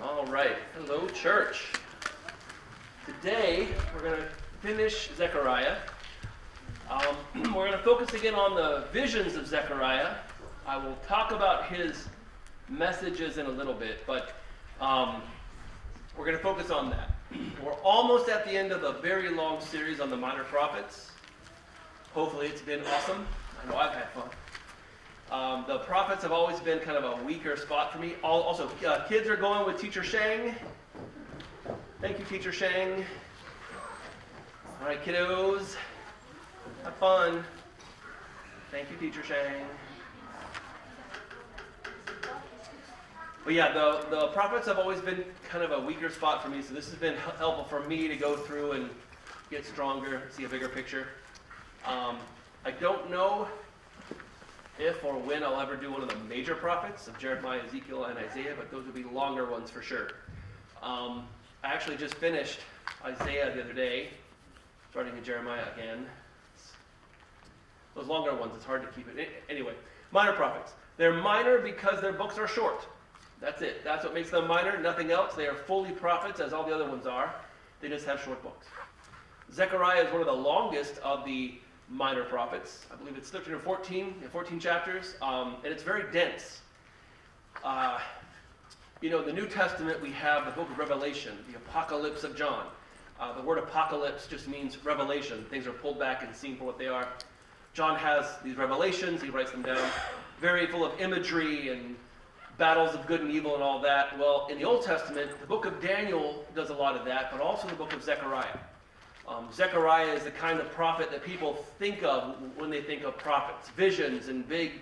All right. Hello, church. Today, we're going to finish Zechariah. We're going to focus again on the visions of Zechariah. I will talk about his messages in a little bit, but we're going to focus on that. We're almost at the end of a very long series on the minor prophets. Hopefully it's been awesome. I know I've had fun. The prophets have always been kind of a weaker spot for me. Also, kids are going with Teacher Shang. Thank you, Teacher Shang. All right, kiddos. Have fun. Thank you, Teacher Shang. But yeah, the prophets have always been kind of a weaker spot for me, so this has been helpful for me to go through and get stronger, see a bigger picture. I don't know if or when I'll ever do one of the major prophets of Jeremiah, Ezekiel, and Isaiah, but those will be longer ones for sure. I actually just finished Isaiah the other day, starting in Jeremiah again. Those longer ones, it's hard to keep it. Anyway, minor prophets. They're minor because their books are short. That's it. That's what makes them minor, nothing else. They are fully prophets, as all the other ones are. They just have short books. Zechariah is one of the longest of the minor prophets. I believe it's 13 or 14 chapters, and it's very dense. In the New Testament, we have the book of Revelation, the Apocalypse of John. The word apocalypse just means revelation. Things are pulled back and seen for what they are. John has these revelations. He writes them down, very full of imagery and battles of good and evil and all that. Well, in the Old Testament, the book of Daniel does a lot of that, but also the book of Zechariah. Zechariah is the kind of prophet that people think of when they think of prophets. Visions and big,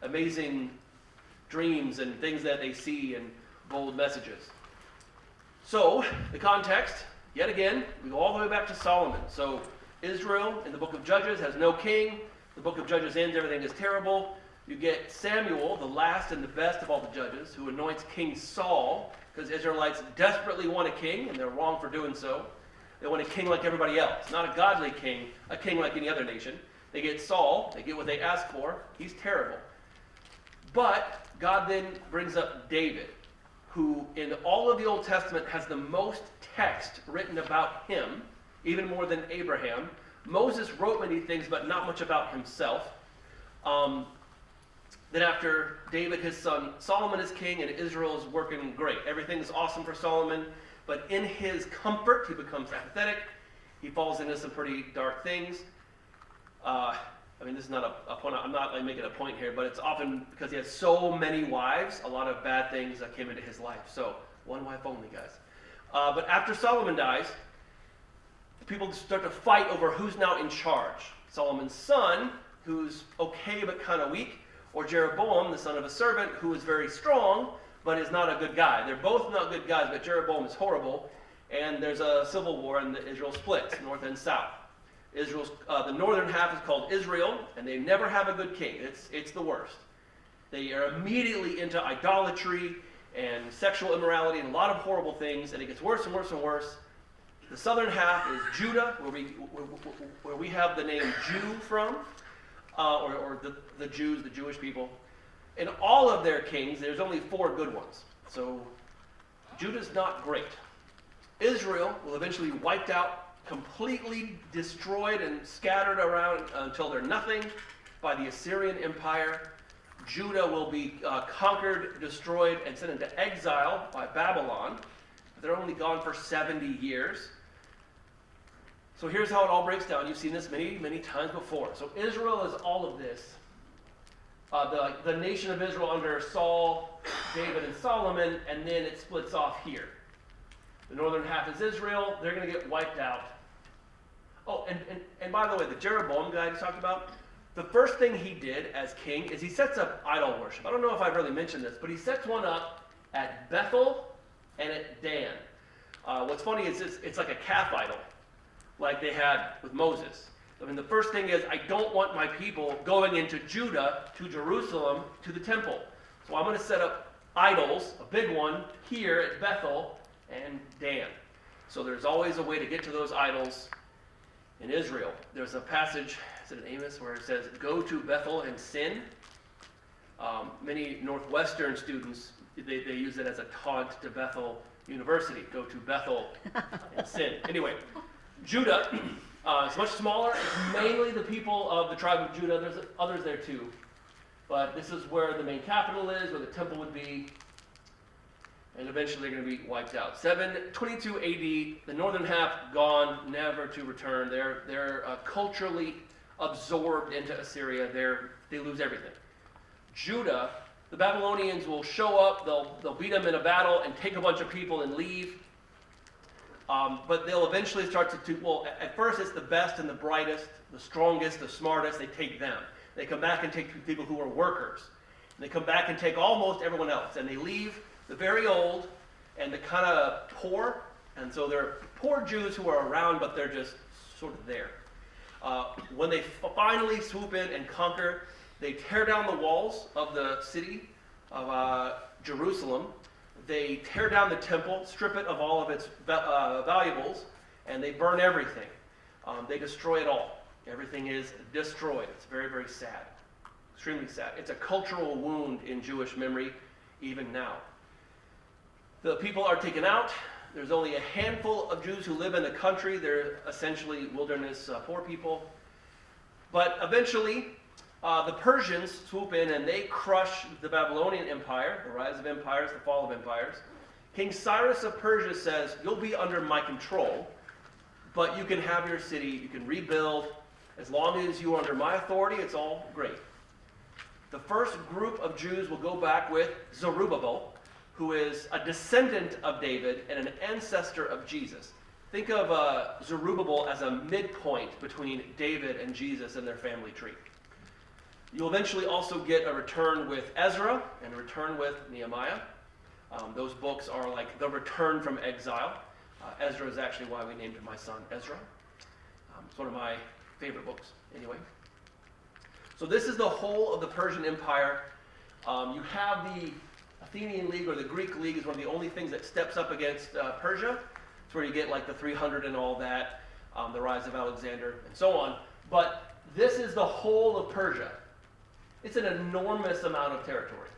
amazing dreams and things that they see and bold messages. So, the context, yet again, we go all the way back to Solomon. So, Israel in the book of Judges has no king. The book of Judges ends, everything is terrible. You get Samuel, the last and the best of all the judges, who anoints King Saul, because Israelites desperately want a king, and they're wrong for doing so. They want a king like everybody else, not a godly king, a king like any other nation. They get Saul, they get what they ask for. He's terrible. But God then brings up David, who in all of the Old Testament has the most text written about him, even more than Abraham. Moses wrote many things, but not much about himself. Then after David, his son Solomon is king, and Israel is working great. Everything's awesome for Solomon. But in his comfort, he becomes apathetic. He falls into some pretty dark things. This is not a point. I'm not making a point here, but it's often because he has so many wives, a lot of bad things came into his life. So, one wife only, guys. But after Solomon dies, people start to fight over who's now in charge. Solomon's son, who's okay but kind of weak, or Jeroboam, the son of a servant, who is very strong, but is not a good guy. They're both not good guys, but Jeroboam is horrible, and there's a civil war, and Israel splits, north and south. The northern half is called Israel, and they never have a good king. It's the worst. They are immediately into idolatry and sexual immorality and a lot of horrible things, and it gets worse and worse and worse. The southern half is Judah, where we have the name Jew from, or the Jews, the Jewish people. In all of their kings, there's only 4 good ones. So Judah's not great. Israel will eventually be wiped out, completely destroyed and scattered around until they're nothing by the Assyrian Empire. Judah will be conquered, destroyed, and sent into exile by Babylon. They're only gone for 70 years. So here's how it all breaks down. You've seen this many, many times before. So Israel is all of this. The nation of Israel under Saul, David, and Solomon, and then it splits off here. The northern half is Israel. They're going to get wiped out. Oh, and by the way, the Jeroboam guy I just talked about, the first thing he did as king is he sets up idol worship. I don't know if I've really mentioned this, but he sets one up at Bethel and at Dan. What's funny is it's like a calf idol, like they had with Moses. The first thing is, I don't want my people going into Judah, to Jerusalem, to the temple. So I'm going to set up idols, a big one, here at Bethel and Dan. So there's always a way to get to those idols in Israel. There's a passage, is it in Amos, where it says, go to Bethel and sin. Many Northwestern students they use it as a taunt to Bethel University. Go to Bethel and sin. Anyway, Judah is much smaller. It's mainly the people of the tribe of Judah. There's others there too. But this is where the main capital is, where the temple would be. And eventually they're going to be wiped out. 722 AD, the northern half gone, never to return. They're culturally absorbed into Assyria. They lose everything. Judah, the Babylonians will show up, they'll beat them in a battle and take a bunch of people and leave. But they'll eventually start well, at first it's the best and the brightest, the strongest, the smartest, they take them. They come back and take people who are workers. And they come back and take almost everyone else. And they leave the very old and the kind of poor. And so they're poor Jews who are around, but they're just sort of there. When they finally swoop in and conquer, they tear down the walls of the city of Jerusalem. They tear down the temple, strip it of all of its valuables, and they burn everything. They destroy it all. Everything is destroyed. It's very, very sad. Extremely sad. It's a cultural wound in Jewish memory even now. The people are taken out. There's only a handful of Jews who live in the country. They're essentially wilderness poor people. But eventually, the Persians swoop in and they crush the Babylonian Empire, the rise of empires, the fall of empires. King Cyrus of Persia says, you'll be under my control, but you can have your city, you can rebuild. As long as you are under my authority, it's all great. The first group of Jews will go back with Zerubbabel, who is a descendant of David and an ancestor of Jesus. Think of Zerubbabel as a midpoint between David and Jesus in their family tree. You'll eventually also get a return with Ezra and a return with Nehemiah. Those books are like the return from exile. Ezra is actually why we named my son Ezra. It's one of my favorite books, anyway. So this is the whole of the Persian Empire. You have the Athenian League, or the Greek League, is one of the only things that steps up against Persia. It's where you get like the 300 and all that, the rise of Alexander, and so on. But this is the whole of Persia. It's an enormous amount of territory.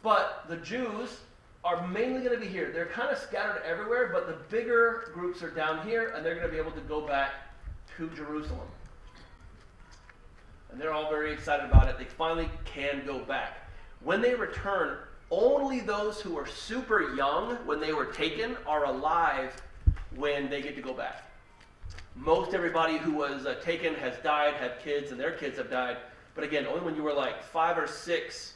But the Jews are mainly going to be here. They're kind of scattered everywhere, but the bigger groups are down here, and they're going to be able to go back to Jerusalem. And they're all very excited about it. They finally can go back. When they return, only those who are super young when they were taken are alive when they get to go back. Most everybody who was taken has died, had kids, and their kids have died. But again, only when you were like 5 or 6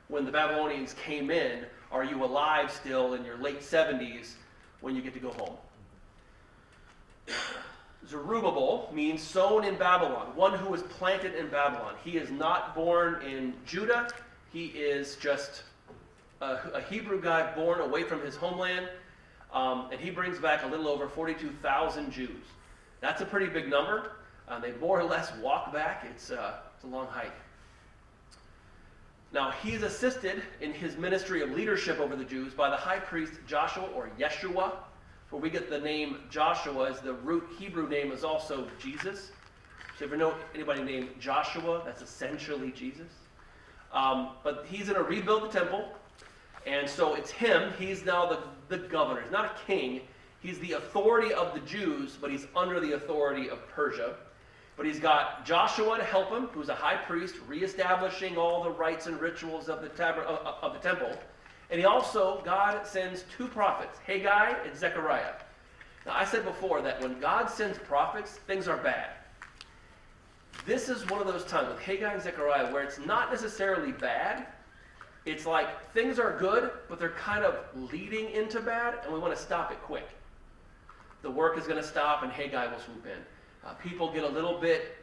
when the Babylonians came in are you alive still in your late 70s when you get to go home. Zerubbabel means sown in Babylon, one who was planted in Babylon. He is not born in Judah. He is just a Hebrew guy born away from his homeland, and he brings back a little over 42,000 Jews. That's a pretty big number. They more or less walk back. It's a long hike. Now, he's assisted in his ministry of leadership over the Jews by the high priest Joshua, or Yeshua, where we get the name Joshua, as the root Hebrew name is also Jesus. So if you ever know anybody named Joshua, that's essentially Jesus. But he's going to rebuild the temple, and so it's him. He's now the governor. He's not a king. He's the authority of the Jews, but he's under the authority of Persia. But he's got Joshua to help him, who's a high priest, reestablishing all the rites and rituals of the temple. And he also, God sends 2 prophets, Haggai and Zechariah. Now, I said before that when God sends prophets, things are bad. This is one of those times with Haggai and Zechariah where it's not necessarily bad. It's like things are good, but they're kind of leading into bad, and we want to stop it quick. The work is going to stop, and Haggai will swoop in. People get a little bit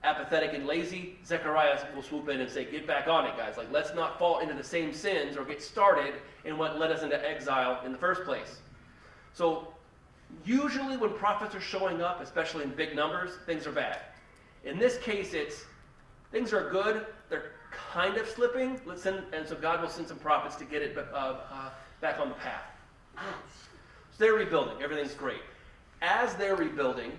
apathetic and lazy. Zechariah will swoop in and say, get back on it, guys. Like, let's not fall into the same sins or get started in what led us into exile in the first place. So usually when prophets are showing up, especially in big numbers, things are bad. In this case, it's things are good. They're kind of slipping. And so God will send some prophets to get it back on the path. So they're rebuilding. Everything's great. As they're rebuilding,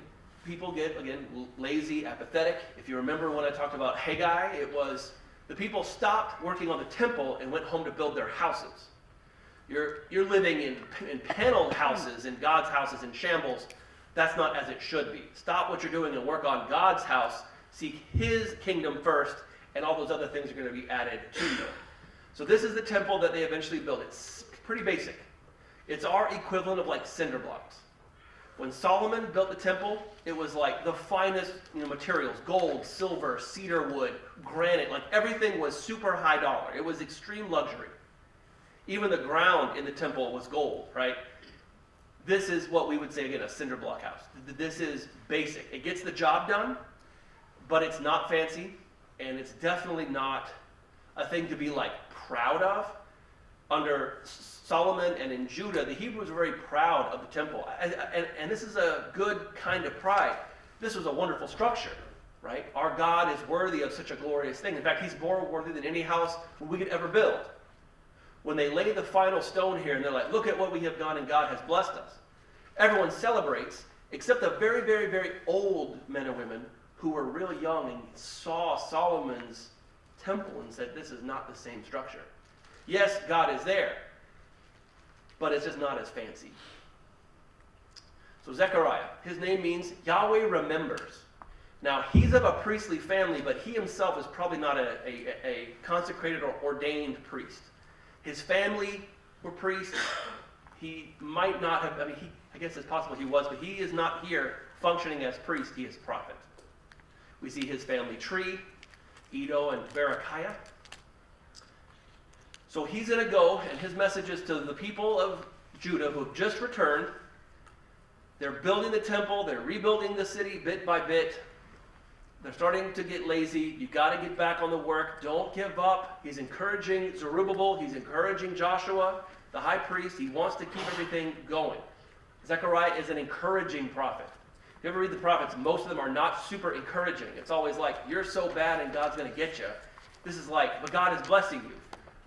people get, again, lazy, apathetic. If you remember when I talked about Haggai, it was The people stopped working on the temple and went home to build their houses. You're living in paneled houses, in God's houses, in shambles. That's not as it should be. Stop what you're doing and work on God's house. Seek his kingdom first, and all those other things are going to be added to you. So this is the temple that they eventually built. It's pretty basic. It's our equivalent of like cinder blocks. When Solomon built the temple, it was like the finest materials: gold, silver, cedar wood, granite. Like everything was super high dollar. It was extreme luxury. Even the ground in the temple was gold, right? This is what we would say, again, a cinder block house. This is basic. It gets the job done, but it's not fancy, and it's definitely not a thing to be like proud of. Under Solomon and in Judah, the Hebrews were very proud of the temple. And this is a good kind of pride. This was a wonderful structure, right? Our God is worthy of such a glorious thing. In fact, he's more worthy than any house we could ever build. When they lay the final stone here and they're like, look at what we have done and God has blessed us, everyone celebrates, except the very, very, very old men and women who were really young and saw Solomon's temple and said, this is not the same structure. Yes, God is there, but it's just not as fancy. So Zechariah, his name means Yahweh remembers. Now, he's of a priestly family, but he himself is probably not a consecrated or ordained priest. His family were priests. He might not have, I guess it's possible he was, but he is not here functioning as priest. He is prophet. We see his family tree, Edo and Berechiah. So he's going to go, and his message is to the people of Judah who have just returned. They're building the temple. They're rebuilding the city bit by bit. They're starting to get lazy. You've got to get back on the work. Don't give up. He's encouraging Zerubbabel. He's encouraging Joshua, the high priest. He wants to keep everything going. Zechariah is an encouraging prophet. If you ever read the prophets, most of them are not super encouraging. It's always like, you're so bad and God's going to get you. This is like, but God is blessing you.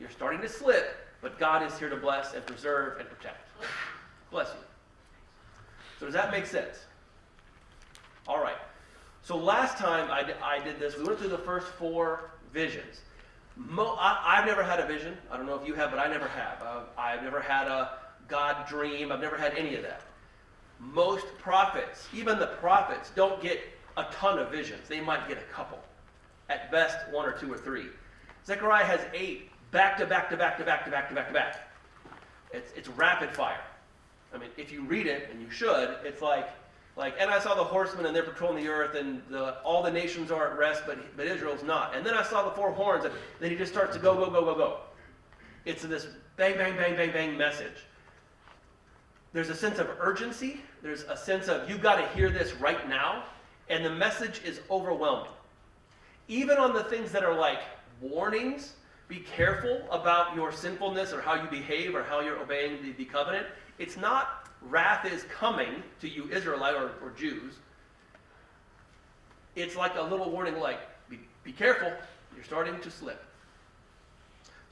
You're starting to slip, but God is here to bless and preserve and protect. Bless you. So does that make sense? All right. So last time I did this, we went through the first 4 visions. I've never had a vision. I don't know if you have, but I never have. I've never had a God dream. I've never had any of that. Most prophets, even the prophets, don't get a ton of visions. They might get a couple. At best, 1 or 2 or 3. Zechariah has 8 back to back to back to back to back to back to back. It's rapid fire. I mean, if you read it, and you should, it's like, and I saw the horsemen and they're patrolling the earth, and all the nations are at rest, but Israel's not. And then I saw the 4 horns, and then he just starts to go, go, go, go, go. It's this bang, bang, bang, bang, bang message. There's a sense of urgency. There's a sense of, you've got to hear this right now. And the message is overwhelming. Even on the things that are like warnings, be careful about your sinfulness or how you behave or how you're obeying the covenant. It's not wrath is coming to you, Israelite or Jews. It's like a little warning like, be careful, you're starting to slip.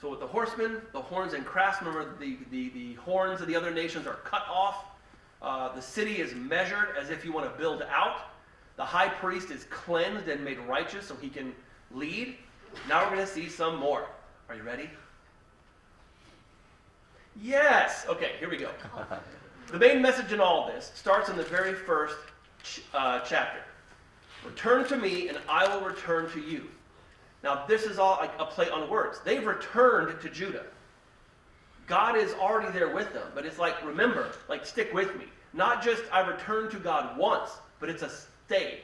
So with the horsemen, the horns and craftsmen, the horns of the other nations are cut off. The city is measured as if you want to build out. The high priest is cleansed and made righteous so he can lead. Now we're going to see some more. Are you ready? Yes! Okay, here we go. The main message in all this starts in the very first chapter. Return to me and I will return to you. Now this is all like a play on words. They've returned to Judah. God is already there with them, but it's like, remember, like stick with me. Not just I returned to God once, but it's a stay.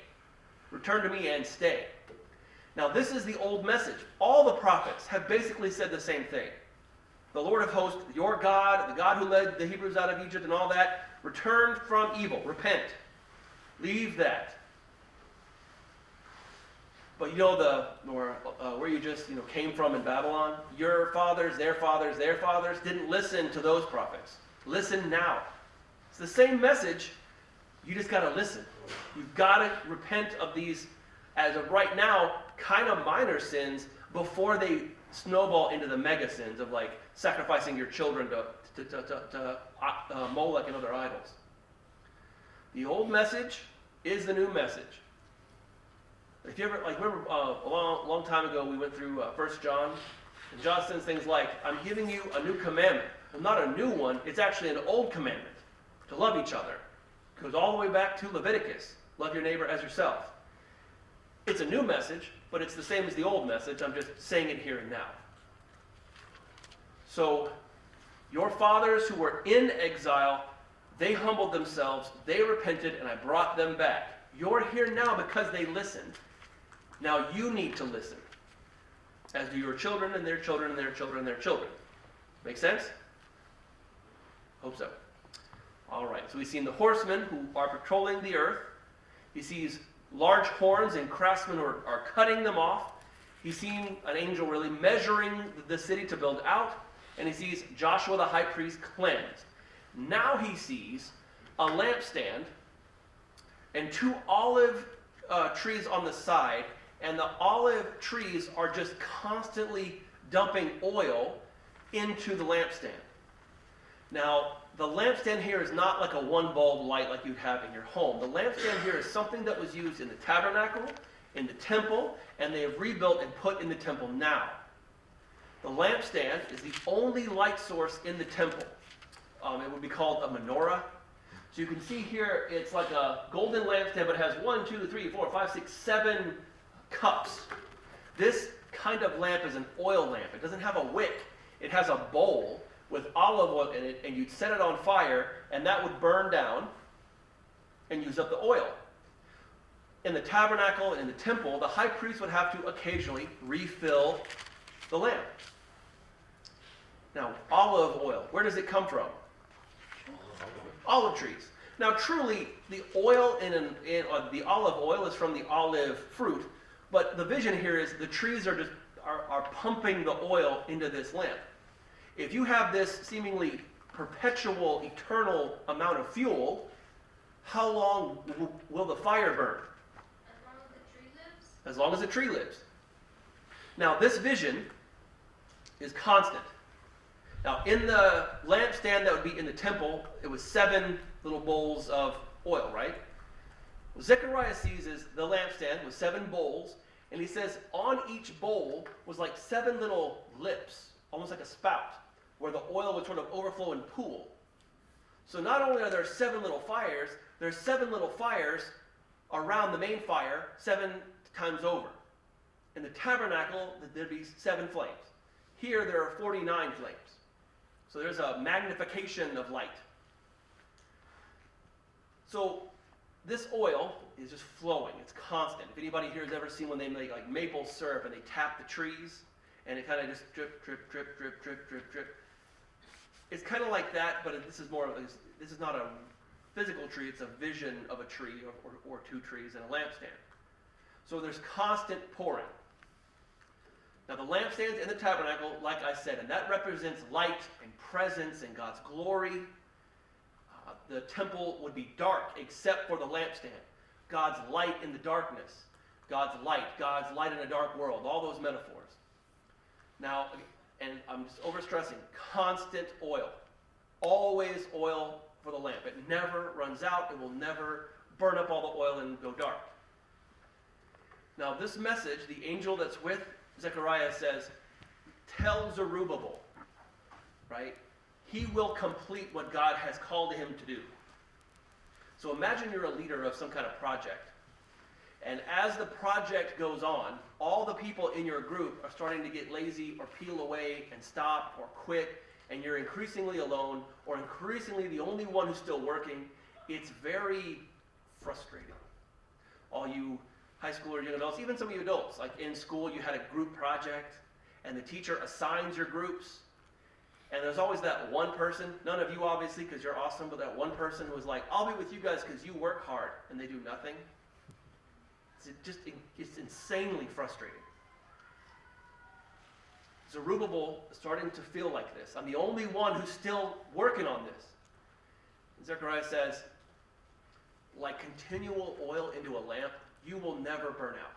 Return to me and stay. Now this is the old message. All the prophets have basically said the same thing. The Lord of hosts, your God, the God who led the Hebrews out of Egypt and all that, return from evil, repent. Leave that. But you know where you just came from in Babylon? Your fathers, their fathers, their fathers didn't listen to those prophets. Listen now. It's the same message. You just got to listen. You've got to repent of these, as of right now, kind of minor sins before they snowball into the mega sins of like sacrificing your children to Molech and other idols. The old message is the new message. If you ever, remember a long time ago we went through 1 John, and John says things like, I'm giving you a new commandment. Well, not a new one, it's actually an old commandment, to love each other. It goes all the way back to Leviticus, love your neighbor as yourself. It's a new message, but it's the same as the old message, I'm just saying it here and now. So, your fathers who were in exile, they humbled themselves, they repented, and I brought them back. You're here now because they listened. Now you need to listen. As do your children and their children and their children and their children. Make sense? Hope so. All right, so we've seen the horsemen who are patrolling the earth. He sees large horns and craftsmen who are cutting them off. He's seen an angel really measuring the city to build out. And he sees Joshua the high priest cleansed. Now he sees a lampstand and 2 olive trees on the side, and the olive trees are just constantly dumping oil into the lampstand. Now, the lampstand here is not like a one bulb light like you'd have in your home. The lampstand here is something that was used in the tabernacle, in the temple, and they have rebuilt and put in the temple now. The lampstand is the only light source in the temple. It would be called a menorah. So you can see here, it's like a golden lampstand, but it has 1, 2, 3, 4, 5, 6, 7 cups. This kind of lamp is an oil lamp. It doesn't have a wick. It has a bowl with olive oil in it, and you'd set it on fire, and that would burn down and use up the oil. In the tabernacle and in the temple, the high priest would have to occasionally refill the lamp. Now, olive oil, where does it come from? Olive trees. Now, truly, the oil the olive oil is from the olive fruit, but the vision here is the trees are pumping the oil into this lamp. If you have this seemingly perpetual, eternal amount of fuel, how long will the fire burn? As long as the tree lives? As long as the tree lives. Now, this vision is constant. Now, in the lampstand that would be in the temple, it was 7 little bowls of oil, right? What Zechariah sees is the lampstand with 7 bowls, and he says on each bowl was like 7 little lips, almost like a spout, where the oil would sort of overflow and pool. So not only are there 7 little fires, there's 7 little fires around the main fire 7 times over. In the tabernacle, there'd be 7 flames. Here, there are 49 flames. So there's a magnification of light. So this oil is just flowing. It's constant. If anybody here has ever seen when they make like maple syrup and they tap the trees, and it kind of just drip, drip, drip, drip, drip, drip, drip. It's kind of like that, but this is not a physical tree. It's a vision of a tree or 2 trees and a lampstand. So there's constant pouring. Now the lampstands in the tabernacle, like I said, and that represents light and presence and God's glory. The temple would be dark except for the lampstand. God's light in the darkness. God's light in a dark world. All those metaphors. Now, and I'm just overstressing, constant oil. Always oil for the lamp. It never runs out. It will never burn up all the oil and go dark. Now this message, the angel that's with Zechariah says, tell Zerubbabel, right? He will complete what God has called him to do. So imagine you're a leader of some kind of project. And as the project goes on, all the people in your group are starting to get lazy or peel away and stop or quit, and you're increasingly alone or increasingly the only one who's still working. It's very frustrating. All you high school or young adults, even some of you adults, like in school you had a group project and the teacher assigns your groups, and there's always that one person, none of you obviously because you're awesome, but that one person who was like, I'll be with you guys because you work hard, and they do nothing. It's insanely frustrating. Zerubbabel is starting to feel like this. I'm the only one who's still working on this. And Zechariah says, like continual oil into a lamp, you will never burn out.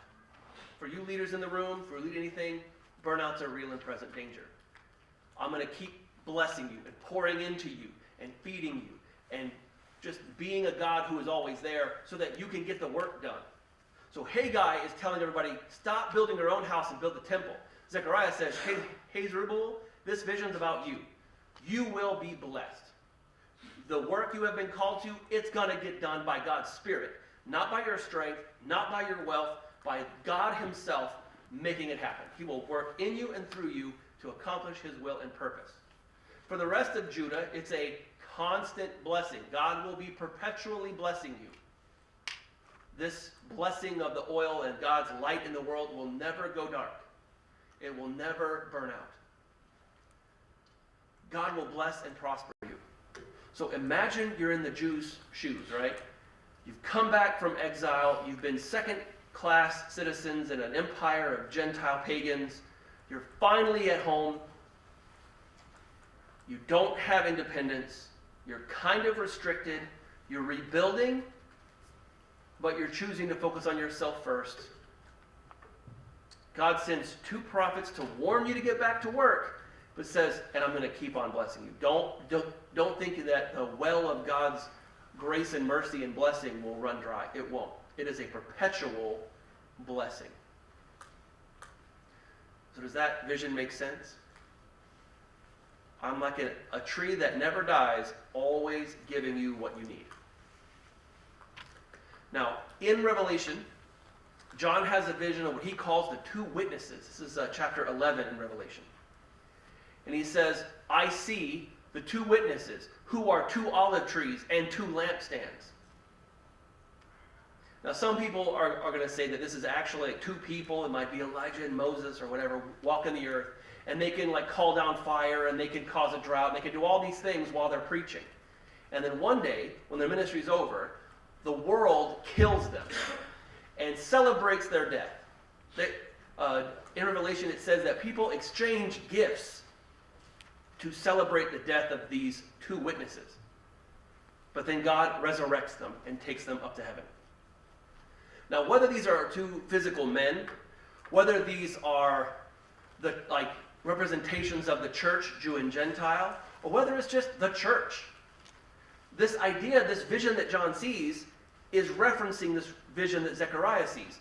For you leaders in the room, for lead anything, burnouts are real and present danger. I'm going to keep blessing you and pouring into you and feeding you and just being a God who is always there so that you can get the work done. So Haggai is telling everybody, stop building your own house and build the temple. Zechariah says, hey Zerubbabel, this vision's about you. You will be blessed. The work you have been called to, it's going to get done by God's Spirit. Not by your strength, not by your wealth, by God himself making it happen. He will work in you and through you to accomplish his will and purpose. For the rest of Judah, it's a constant blessing. God will be perpetually blessing you. This blessing of the oil and God's light in the world will never go dark. It will never burn out. God will bless and prosper you. So imagine you're in the Jews' shoes, right? You've come back from exile. You've been second-class citizens in an empire of Gentile pagans. You're finally at home. You don't have independence. You're kind of restricted. You're rebuilding, but you're choosing to focus on yourself first. God sends 2 prophets to warn you to get back to work, but says, and I'm going to keep on blessing you. Don't think that the well of God's grace and mercy and blessing will run dry. It won't. It is a perpetual blessing. So does that vision make sense? I'm like a tree that never dies, always giving you what you need. Now, in Revelation, John has a vision of what he calls the 2 witnesses. This is chapter 11 in Revelation. And he says, I see the 2 witnesses, who are 2 olive trees and 2 lampstands. Now, some people are going to say that this is actually like 2 people. It might be Elijah and Moses or whatever, walking the earth. And they can like call down fire, and they can cause a drought, and they can do all these things while they're preaching. And then one day, when their ministry's over, the world kills them and celebrates their death. In Revelation, it says that people exchange gifts to celebrate the death of these 2 witnesses. But then God resurrects them and takes them up to heaven. Now, whether these are 2 physical men, whether these are the representations of the church, Jew and Gentile, or whether it's just the church, this idea, this vision that John sees, is referencing this vision that Zechariah sees.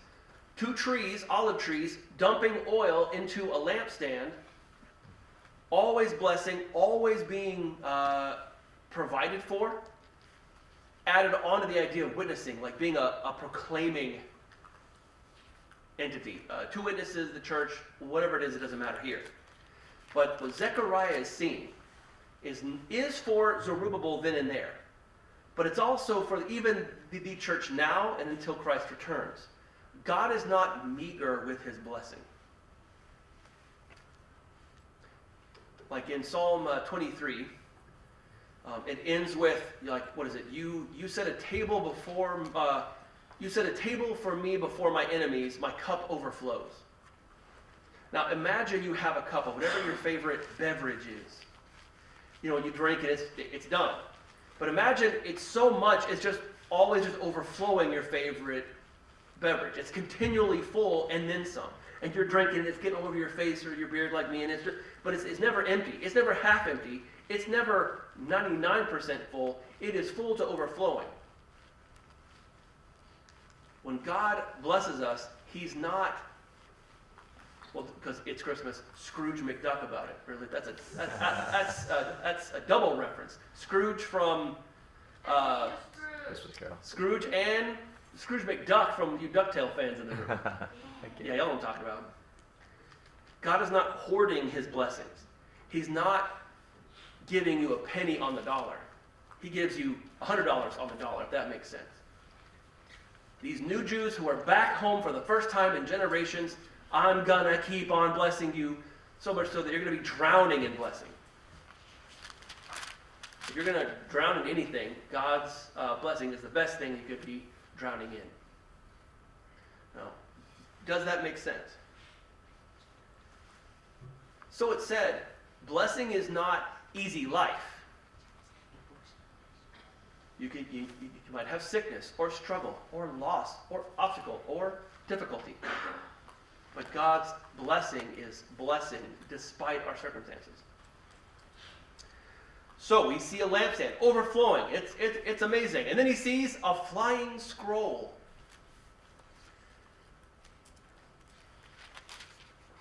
2 trees, olive trees, dumping oil into a lampstand, always blessing, always being provided for, added on to the idea of witnessing, like being a proclaiming entity. 2 witnesses, the church, whatever it doesn't matter here. But what Zechariah is seeing is for Zerubbabel then and there. But it's also for even the church now and until Christ returns. God is not meager with his blessing. Like in Psalm 23, it ends with, what is it? You set a table before, you set a table for me before my enemies. My cup overflows. Now imagine you have a cup of whatever your favorite beverage is. You drink it, it's done. But imagine it's so much, it's just always just overflowing your favorite beverage. It's continually full and then some. And you're drinking, it's getting all over your face or your beard like me, and it's never empty. It's never half empty. It's never 99% full. It is full to overflowing. When God blesses us, he's not, well, because it's Christmas, Scrooge McDuck about it. Really, that's a double reference. Scrooge from Scrooge and Scrooge McDuck from you DuckTale fans in the room. Yeah, y'all know what I'm talking about. God is not hoarding his blessings. He's not giving you a penny on the dollar. He gives you $100 on the dollar, if that makes sense. These new Jews who are back home for the first time in generations, I'm gonna keep on blessing you, so much so that you're gonna be drowning in blessing. If you're gonna drown in anything, God's blessing is the best thing you could be drowning in. Now, does that make sense? So it said, blessing is not easy life. You might have sickness or struggle or loss or obstacle or difficulty. But God's blessing is blessing despite our circumstances. So we see a lampstand overflowing. It's amazing. And then he sees a flying scroll.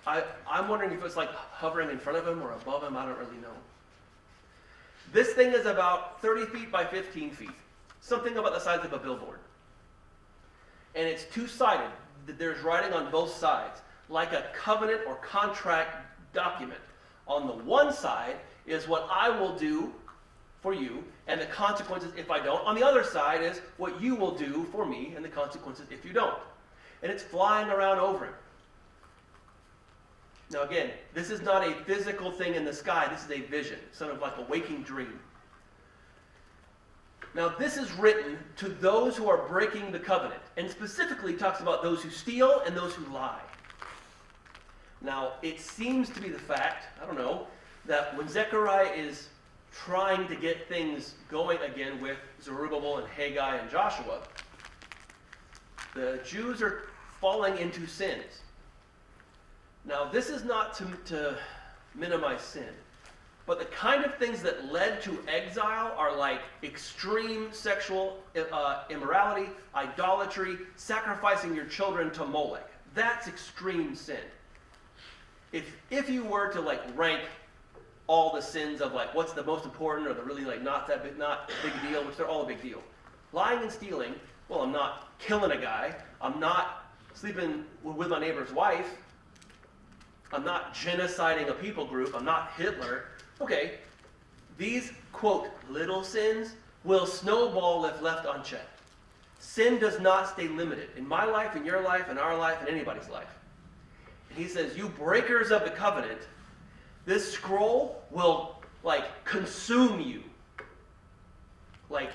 I'm wondering if it's like hovering in front of him or above him. I don't really know. This thing is about 30 feet by 15 feet. Something about the size of a billboard. And it's two-sided. There's writing on both sides, like a covenant or contract document. On the one side is what I will do for you, and the consequences if I don't. On the other side is what you will do for me, and the consequences if you don't. And it's flying around over him. Now again, this is not a physical thing in the sky. This is a vision, sort of like a waking dream. Now this is written to those who are breaking the covenant, and specifically talks about those who steal and those who lie. Now it seems to be the fact, I don't know, that when Zechariah is trying to get things going again with Zerubbabel and Haggai and Joshua, the Jews are falling into sins. Now, this is not to minimize sin, but the kind of things that led to exile are like extreme sexual immorality, idolatry, sacrificing your children to Molech. That's extreme sin. If you were to like rank all the sins of like what's the most important or the really like not a big deal, which they're all a big deal. Lying and stealing, well, I'm not killing a guy. I'm not sleeping with my neighbor's wife. I'm not genociding a people group. I'm not Hitler. Okay, these, quote, little sins will snowball if left unchecked. Sin does not stay limited. In my life, in your life, in our life, in anybody's life. And he says, you breakers of the covenant, this scroll will, like, consume you. Like,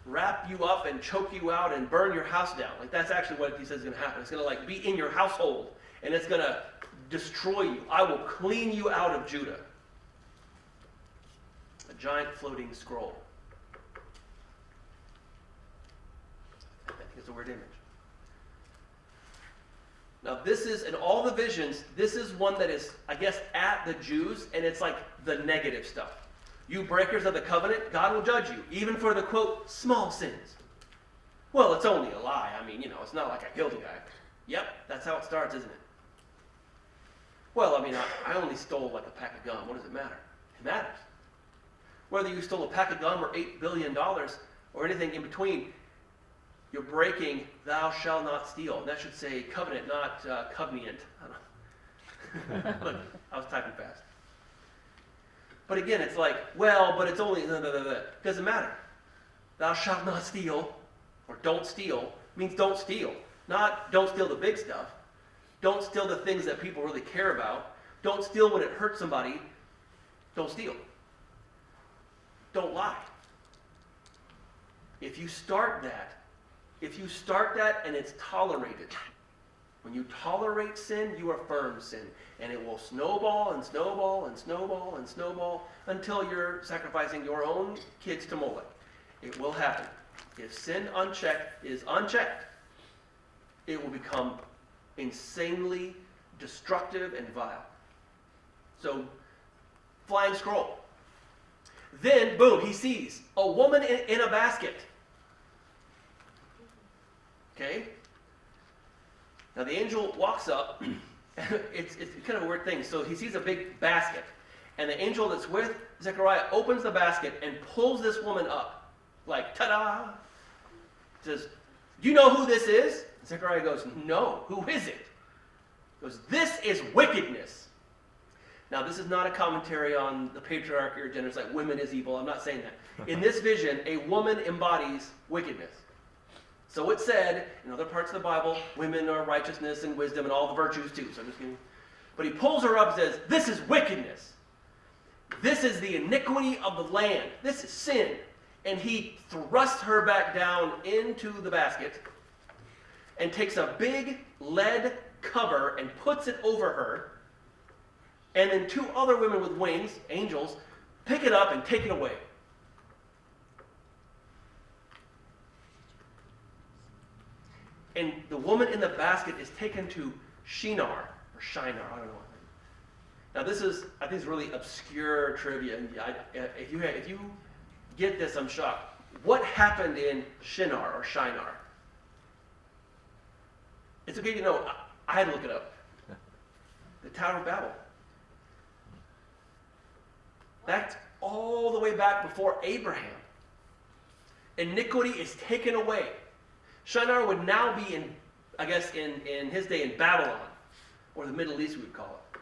wrap you up and choke you out and burn your house down. Like, that's actually what he says is going to happen. It's going to, like, be in your household, and it's going to destroy you. I will clean you out of Judah. A giant floating scroll. I think it's a weird image. Now this is, in all the visions, this is one that is, I guess, at the Jews, and it's like the negative stuff. You breakers of the covenant, God will judge you, even for the, quote, small sins. Well, it's only a lie. I mean, it's not like I killed a guy. Yep, that's how it starts, isn't it? Well, I mean, I only stole like a pack of gum. What does it matter? It matters. Whether you stole a pack of gum or $8 billion or anything in between, you're breaking thou shalt not steal. And that should say covenant, not covenant. I don't know. Look, I was typing fast. But again, it's like, well, but it's only, doesn't matter. Thou shalt not steal, or don't steal, means don't steal. Not don't steal the big stuff. Don't steal the things that people really care about. Don't steal when it hurts somebody. Don't steal. Don't lie. If you start that and it's tolerated, when you tolerate sin, you affirm sin. And it will snowball and snowball and snowball and snowball until you're sacrificing your own kids to Molech. It will happen. If sin unchecked is unchecked, it will become insanely destructive and vile. So, flying scroll. Then, boom, he sees a woman in a basket. Okay? Now the angel walks up, and it's kind of a weird thing. So he sees a big basket, and the angel that's with Zechariah opens the basket and pulls this woman up. Like, ta-da! Says, do you know who this is? Zechariah goes, no, who is it? He goes, this is wickedness. Now, this is not a commentary on the patriarchy or gender. It's like women is evil. I'm not saying that. In this vision, a woman embodies wickedness. So it said, in other parts of the Bible, women are righteousness and wisdom and all the virtues too. So I'm just kidding. But he pulls her up and says, this is wickedness. This is the iniquity of the land. This is sin. And he thrusts her back down into the basket and takes a big lead cover and puts it over her. And then two other women with wings, angels, pick it up and take it away. And the woman in the basket is taken to Shinar, or Shinar, I don't know. Now this is, I think, it's really obscure trivia. And if you get this, I'm shocked. What happened in Shinar or Shinar? It's okay to know. I had to look it up. The Tower of Babel. That's all the way back before Abraham. Iniquity is taken away. Shinar would now be in, I guess, in his day in Babylon, or the Middle East we would call it.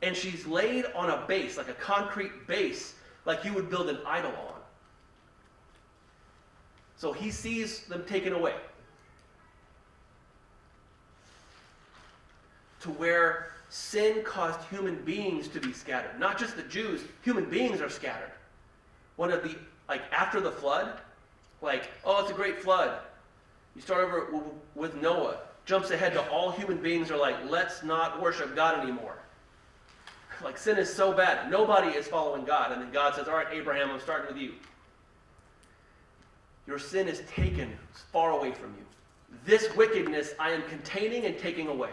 And she's laid on a base, like a concrete base, like you would build an idol on. So he sees them taken away. To where sin caused human beings to be scattered. Not just the Jews, human beings are scattered. One of the, like after the flood, like, oh, it's a great flood. You start over with Noah. Jumps ahead to all human beings are like, let's not worship God anymore. Like sin is so bad. Nobody is following God. And then God says, all right, Abraham, I'm starting with you. Your sin is taken far away from you. This wickedness I am containing and taking away.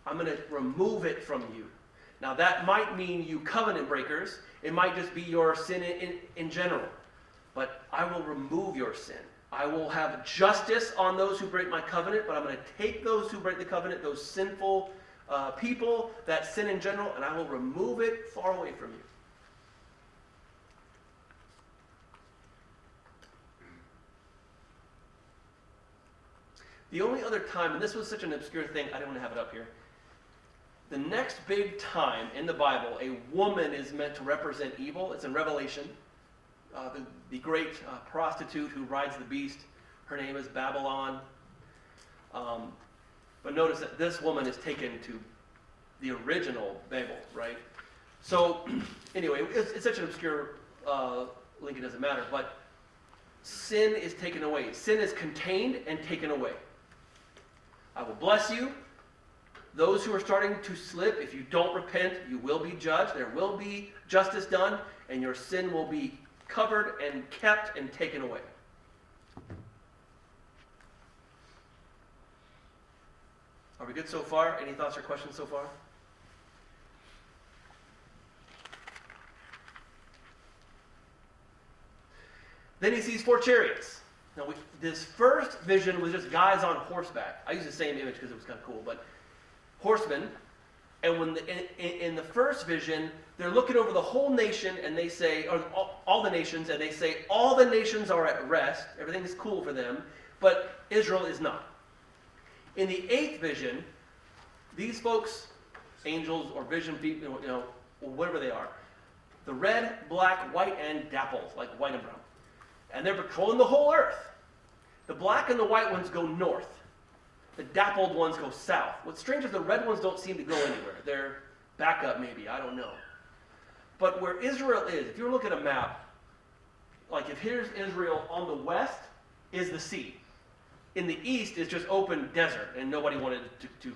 I'm going to remove it from you. Now that might mean you covenant breakers. It might just be your sin in general. But I will remove your sin. I will have justice on those who break my covenant, but I'm going to take those who break the covenant, those sinful people that sin in general, and I will remove it far away from you. The only other time, and this was such an obscure thing, I don't want to have it up here. The next big time in the Bible, a woman is meant to represent evil. It's in Revelation. The great prostitute who rides the beast, her name is Babylon. But notice that this woman is taken to the original Babel, right? So, anyway, it's such an obscure link, it doesn't matter. But sin is taken away. Sin is contained and taken away. I will bless you. Those who are starting to slip, if you don't repent, you will be judged. There will be justice done, and your sin will be covered and kept and taken away. Are we good so far? Any thoughts or questions so far? Then he sees 4 chariots. Now, this first vision was just guys on horseback. I use the same image because it was kind of cool, but horsemen. And when in the first vision, they're looking over the whole nation, and they say, or all the nations, and they say, all the nations are at rest. Everything is cool for them, but Israel is not. In the 8th vision, these folks, angels or vision people, whatever they are, the red, black, white, and dappled, like white and brown. And they're patrolling the whole earth. The black and the white ones go north. The dappled ones go south. What's strange is the red ones don't seem to go anywhere. They're back up maybe, I don't know. But where Israel is, if you look at a map, like if here's Israel on the west is the sea. In the east is just open desert, and nobody wanted to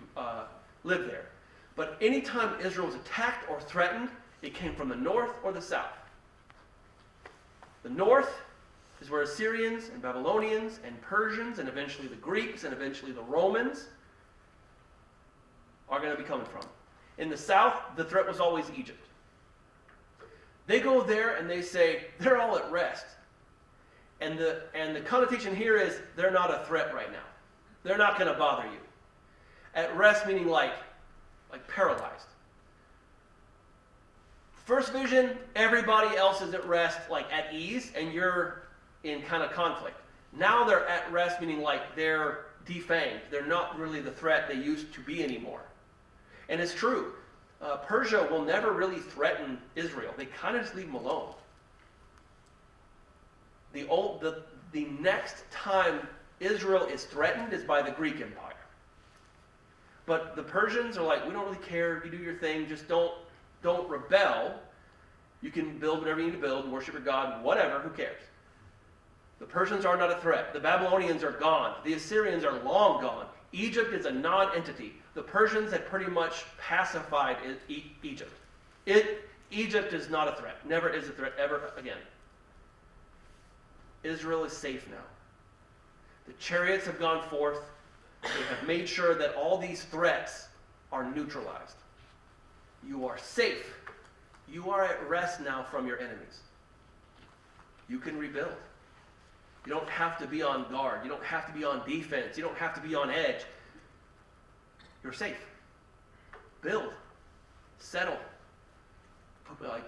live there. But anytime Israel was attacked or threatened, it came from the north or the south. The north is where Assyrians and Babylonians and Persians and eventually the Greeks and eventually the Romans are going to be coming from. In the south, the threat was always Egypt. They go there and they say, they're all at rest. And the connotation here is, they're not a threat right now. They're not going to bother you. At rest meaning like paralyzed. First vision, everybody else is at rest, like at ease, and you're in kind of conflict. Now they're at rest, meaning like they're defanged. They're not really the threat they used to be anymore. And it's true. Persia will never really threaten Israel. They kind of just leave them alone. The next time Israel is threatened is by the Greek Empire. But the Persians are like, we don't really care. You do your thing. Just don't rebel. You can build whatever you need to build, worship your God, whatever. Who cares? The Persians are not a threat. The Babylonians are gone. The Assyrians are long gone. Egypt is a non-entity. The Persians had pretty much pacified Egypt. Egypt is not a threat. Never is a threat ever again. Israel is safe now. The chariots have gone forth. They have made sure that all these threats are neutralized. You are safe. You are at rest now from your enemies. You can rebuild. You don't have to be on guard. You don't have to be on defense. You don't have to be on edge. You're safe. Build. Settle.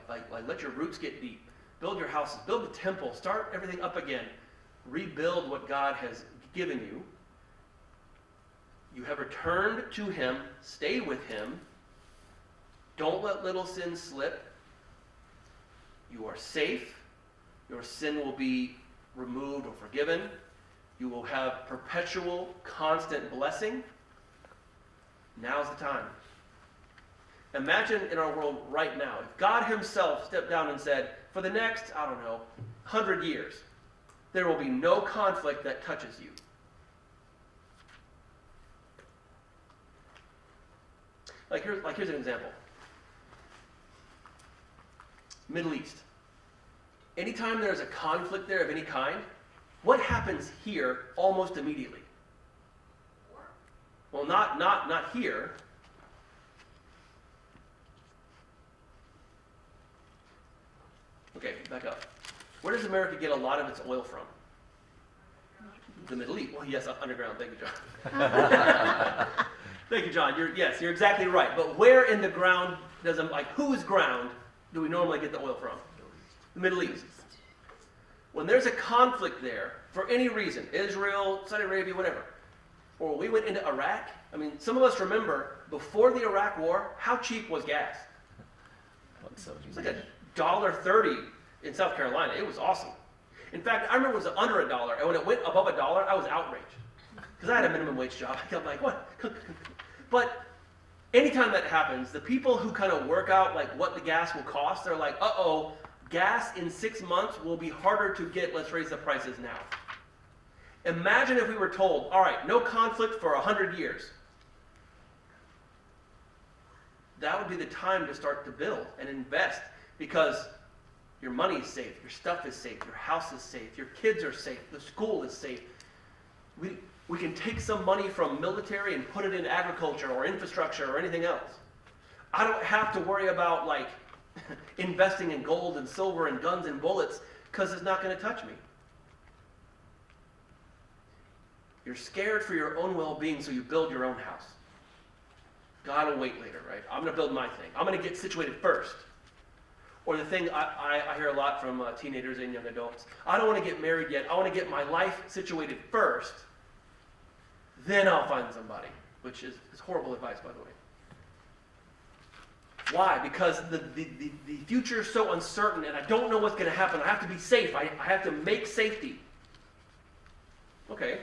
Like let your roots get deep. Build your houses. Build the temple. Start everything up again. Rebuild what God has given you. You have returned to him. Stay with him. Don't let little sins slip. You are safe. Your sin will be removed or forgiven. You will have perpetual, constant blessing. Now's the time. Imagine in our world right now, if God himself stepped down and said, for the next, 100 years, there will be no conflict that touches you. Here's an example. Middle East. Anytime there's a conflict there of any kind, what happens here almost immediately? Well, not here. Okay, back up. Where does America get a lot of its oil from? The Middle East. Well, yes, underground. Thank you, John. Thank you, John. You're exactly right. But where in the ground whose ground do we normally get the oil from? The Middle East. When there's a conflict there, for any reason, Israel, Saudi Arabia, whatever, or we went into Iraq, some of us remember, before the Iraq War, how cheap was gas? It was like $1.30 in South Carolina. It was awesome. In fact, I remember it was under $1, and when it went above $1, I was outraged. Because I had a minimum wage job. I'm like, what? But anytime that happens, the people who kind of work out what the gas will cost, they're like, uh-oh, gas in 6 months will be harder to get. Let's raise the prices now. Imagine if we were told, all right, no conflict for 100 years. That would be the time to start to build and invest, because your money is safe, your stuff is safe, your house is safe, your kids are safe, the school is safe. We can take some money from military and put it in agriculture or infrastructure or anything else. I don't have to worry about investing in gold and silver and guns and bullets, because it's not going to touch me. You're scared for your own well-being, so you build your own house. God will wait later, right? I'm going to build my thing. I'm going to get situated first. Or the thing I hear a lot from teenagers and young adults, I don't want to get married yet. I want to get my life situated first. Then I'll find somebody, which is horrible advice, by the way. Why? Because the future is so uncertain, and I don't know what's going to happen. I have to be safe. I have to make safety. Okay,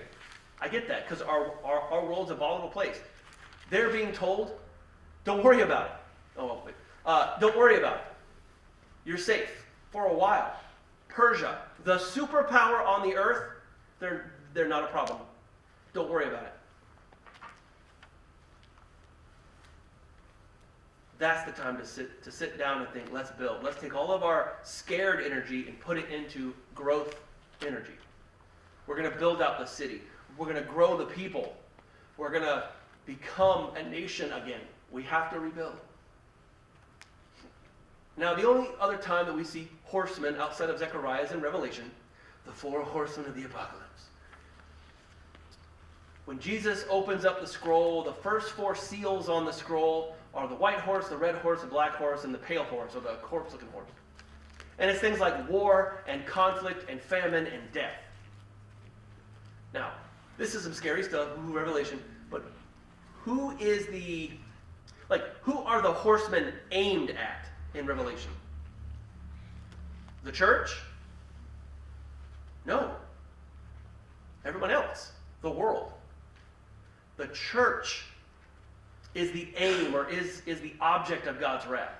I get that, because our world's a volatile place. They're being told, don't worry about it. Oh, wait. Don't worry about it. You're safe for a while. Persia, the superpower on the earth, they're not a problem. Don't worry about it. That's the time to sit down and think, let's build. Let's take all of our scared energy and put it into growth energy. We're going to build out the city. We're going to grow the people. We're going to become a nation again. We have to rebuild. Now, the only other time that we see horsemen outside of Zechariah is in Revelation, the 4 horsemen of the apocalypse. When Jesus opens up the scroll, the first 4 seals on the scroll are the white horse, the red horse, the black horse, and the pale horse, or the corpse-looking horse. And it's things like war and conflict and famine and death. Now, this is some scary stuff, Revelation, but who are the horsemen aimed at in Revelation? The church? No. Everyone else. The world. The church is the aim, or is the object of God's wrath.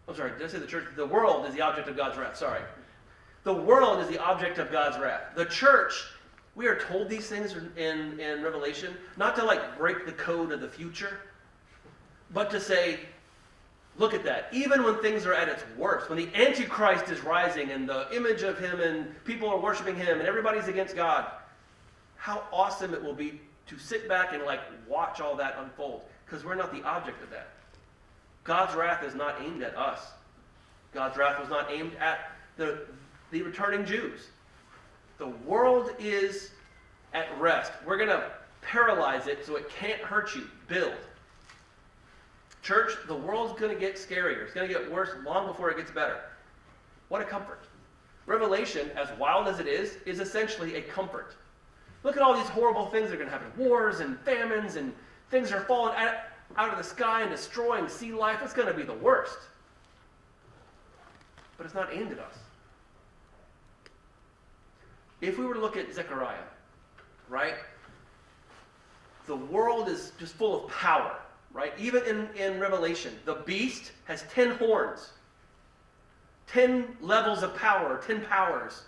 I'm sorry, did I say the church? The world is the object of God's wrath, sorry. The world is the object of God's wrath. The church, we are told these things in Revelation, not to break the code of the future, but to say, look at that. Even when things are at its worst, when the Antichrist is rising and the image of him and people are worshiping him and everybody's against God, how awesome it will be to sit back and watch all that unfold, because we're not the object of that. God's wrath is not aimed at us. God's wrath was not aimed at the returning Jews. The world is at rest. We're going to paralyze it so it can't hurt you. Build. Church, the world's going to get scarier. It's going to get worse long before it gets better. What a comfort. Revelation, as wild as it is essentially a comfort. Look at all these horrible things that are going to happen. Wars and famines and things are falling out of the sky and destroying sea life. It's going to be the worst. But it's not aimed at us. If we were to look at Zechariah, right? The world is just full of power, right? Even in Revelation, the beast has 10 horns. 10 levels of power, 10 powers.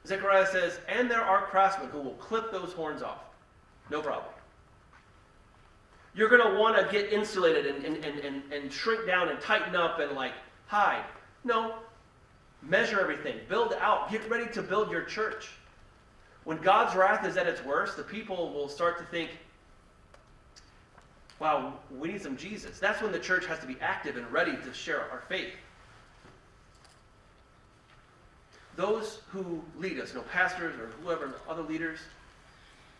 Zechariah says, and there are craftsmen who will clip those horns off. No problem. You're going to want to get insulated and shrink down and tighten up and like hide. No. Measure everything. Build out. Get ready to build your church. When God's wrath is at its worst, the people will start to think, wow, we need some Jesus. That's when the church has to be active and ready to share our faith. Those who lead us, pastors or whoever, other leaders,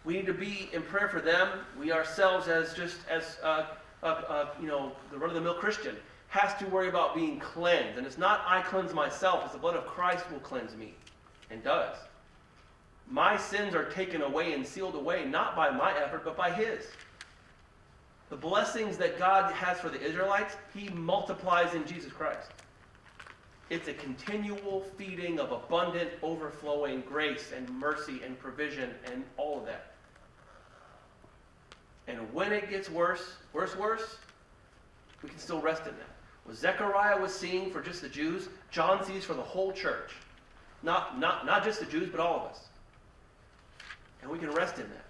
we need to be in prayer for them. We ourselves, as the run-of-the-mill Christian, has to worry about being cleansed. And it's not I cleanse myself, it's the blood of Christ will cleanse me, and does. My sins are taken away and sealed away, not by my effort, but by His. The blessings that God has for the Israelites, He multiplies in Jesus Christ. It's a continual feeding of abundant, overflowing grace and mercy and provision and all of that. And when it gets worse, we can still rest in that. What Zechariah was seeing for just the Jews, John sees for the whole church. Not just the Jews, but all of us. And we can rest in that.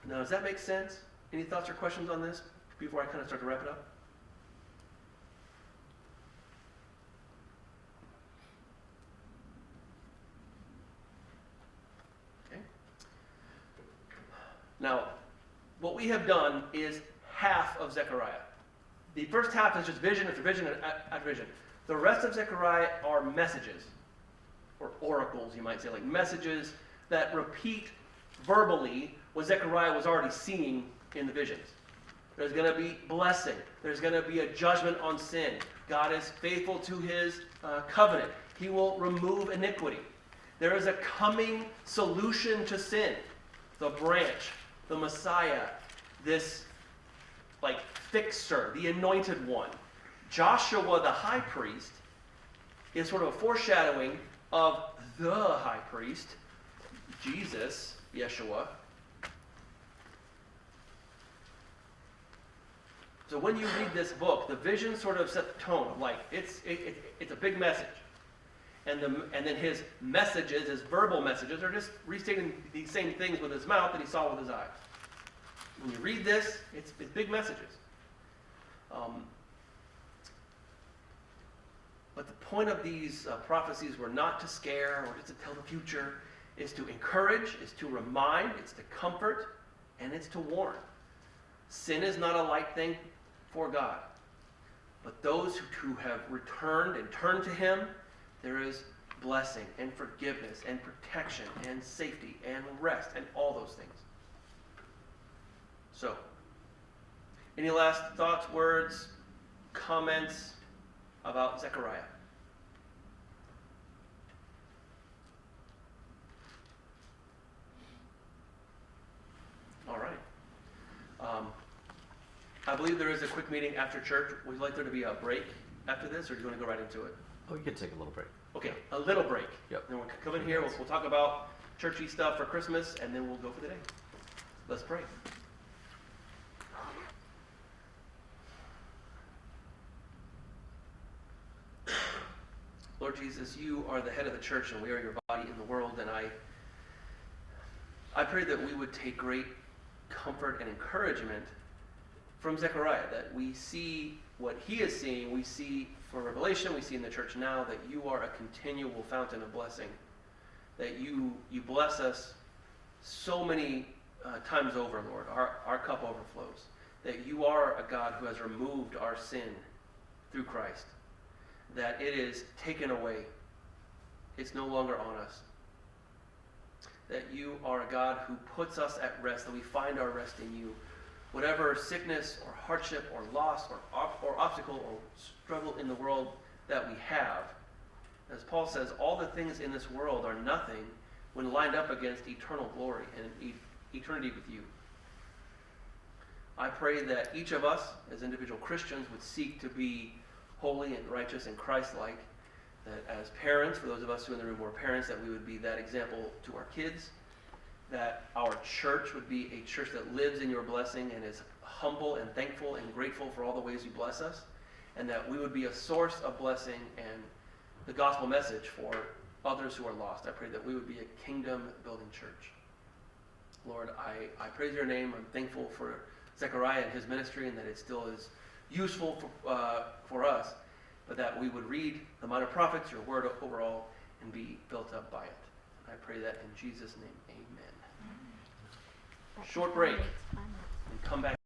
Now, does that make sense? Any thoughts or questions on this before I kind of start to wrap it up? Okay. Now, what we have done is half of Zechariah. The first half is just vision after vision after vision. The rest of Zechariah are messages, or oracles, you might say, like messages that repeat verbally what Zechariah was already seeing in the visions. There's going to be blessing. There's going to be a judgment on sin. God is faithful to His covenant. He will remove iniquity. There is a coming solution to sin. The branch, the Messiah, this like fixer, the anointed one. Joshua, the high priest, is sort of a foreshadowing of the high priest, Jesus, Yeshua. So when you read this book, the vision sort of set the tone of like, it's a big message. And then his messages, his verbal messages, are just restating these same things with his mouth that he saw with his eyes. When you read this, it's big messages. But the point of these prophecies were not to scare or just to tell the future. It's to encourage, it's to remind, it's to comfort, and it's to warn. Sin is not a light thing for God. But those who have returned and turned to Him, there is blessing and forgiveness and protection and safety and rest and all those things. So, any last thoughts, words, comments about Zechariah? All right. I believe there is a quick meeting after church. Would you like there to be a break after this, or do you want to go right into it? Oh, you can take a little break. Okay, a little break. Yep. Then we'll come in here, we'll talk about churchy stuff for Christmas, and then we'll go for the day. Let's pray. Lord Jesus, you are the head of the church, and we are your body in the world, and I pray that we would take great comfort and encouragement from Zechariah, that we see what he is seeing, we see for Revelation, we see in the church now, that you are a continual fountain of blessing, that you bless us so many times over, Lord. Our cup overflows, that you are a God who has removed our sin through Christ, that it is taken away. It's no longer on us. That you are a God who puts us at rest, that we find our rest in you. whatever sickness or hardship or loss or obstacle or struggle in the world that we have, as Paul says, all the things in this world are nothing when lined up against eternal glory and eternity with you. I pray that each of us as individual Christians would seek to be holy and righteous and Christ-like, that as parents, for those of us who in the room are parents, that we would be that example to our kids, that our church would be a church that lives in your blessing and is humble and thankful and grateful for all the ways you bless us, and that we would be a source of blessing and the gospel message for others who are lost. I pray that we would be a kingdom-building church. Lord, I praise your name. I'm thankful for Zechariah and his ministry, and that it still is useful for us, but that we would read the minor prophets, your word overall, and be built up by it. I pray that in Jesus' name, amen. Short break, and come back.